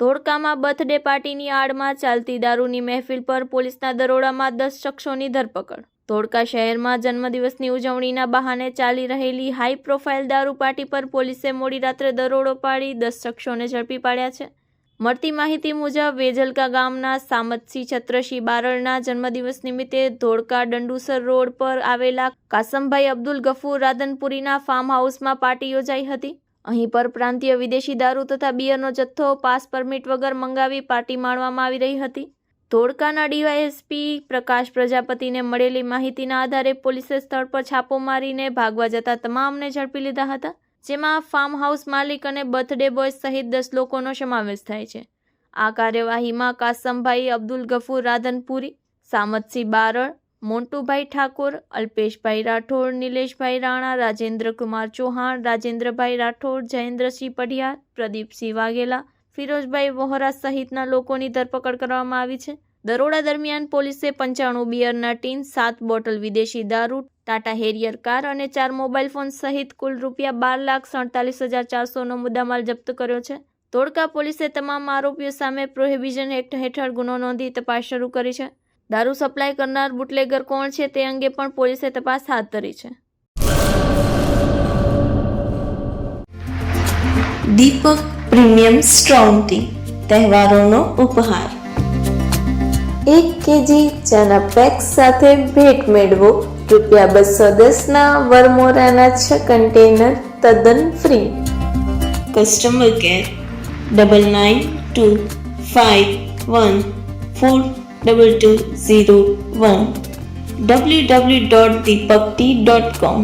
ધોળકામાં birthday પાર્ટીની આડમાં ચાલતી દારૂની મહેફિલ પર પોલીસના દરોડામાં 10 શખ્સોની ધરપકડ. ધોળકા શહેરમાં જન્મદિવસની ઉજવણીના બહાને ચાલી રહેલી હાઈ પ્રોફાઇલ દારૂ પાર્ટી પર પોલીસે મોડી રાત્રે દરોડો પાડી 10 શખ્સોને ઝડપી પાડ્યા છે. મળતી માહિતી મુજબ વેજલકા ગામના સામતસિંહ છત્રસિંહ બારડના જન્મદિવસ નિમિત્તે ધોળકા દંડુસર રોડ પર આવેલા કાસમભાઈ અબ્દુલ ગફુર રાધનપુરીના ફાર્મ હાઉસમાં પાર્ટી યોજાઈ હતી. અહીં પરપ્રાંતીય વિદેશી દારૂ તથા બિયરનો જથ્થો પાસ પરમિટ વગર મંગાવી પાર્ટી માણવામાં આવી રહી હતી. ધોળકાના ડીવાયએસપી પ્રકાશ પ્રજાપતિને મળેલી માહિતીના આધારે પોલીસે સ્થળ પર છાપો મારીને ભાગવા જતા તમામને ઝડપી લીધા હતા, જેમાં ફાર્મ હાઉસ માલિક અને બર્થડે બોય સહિત 10 લોકોનો સમાવેશ થાય છે. આ કાર્યવાહીમાં કાસમભાઈ અબ્દુલ ગફુર રાધનપુરી, સામતસિંહ બારડ, મોન્ટુભાઈ ઠાકોર, અલ્પેશભાઈ રાઠોડ, નિલેશભાઈ રાણા, રાજેન્દ્રકુમાર ચૌહાણ, રાજેન્દ્રભાઈ રાઠોડ, જયેન્દ્રસિંહ પઢિયાર, પ્રદીપસિંહ વાઘેલા, ફિરોઝભાઈ વોહરા સહિતના લોકોની ધરપકડ કરવામાં આવી છે. દરોડા દરમિયાન પોલીસે 95 બિયરના ટીન, 7 બોટલ વિદેશી દારૂ, ટાટા હેરિયર કાર અને 4 મોબાઈલ ફોન સહિત કુલ ₹12,47,400નો મુદ્દામાલ જપ્ત કર્યો છે. ધોળકા પોલીસે તમામ આરોપીઓ સામે પ્રોહિબિશન એક્ટ હેઠળ ગુનો નોંધી તપાસ શરૂ કરી છે. દારૂ સપ્લાય કરનાર બુટલેગર કોણ છે તે અંગે પણ પોલીસે તપાસ હાથ ધરી છે. દીપક પ્રીમિયમ સ્ટ્રોંગ ટી તહેવારોનો ઉપહાર. 1 કેજી ચાના પેક સાથે ભેટ મેળવો. ₹210ના વરમોરાના 6 કન્ટેનર તદ્દન ફ્રી. Customer care 9925142201 www.deepaktea.com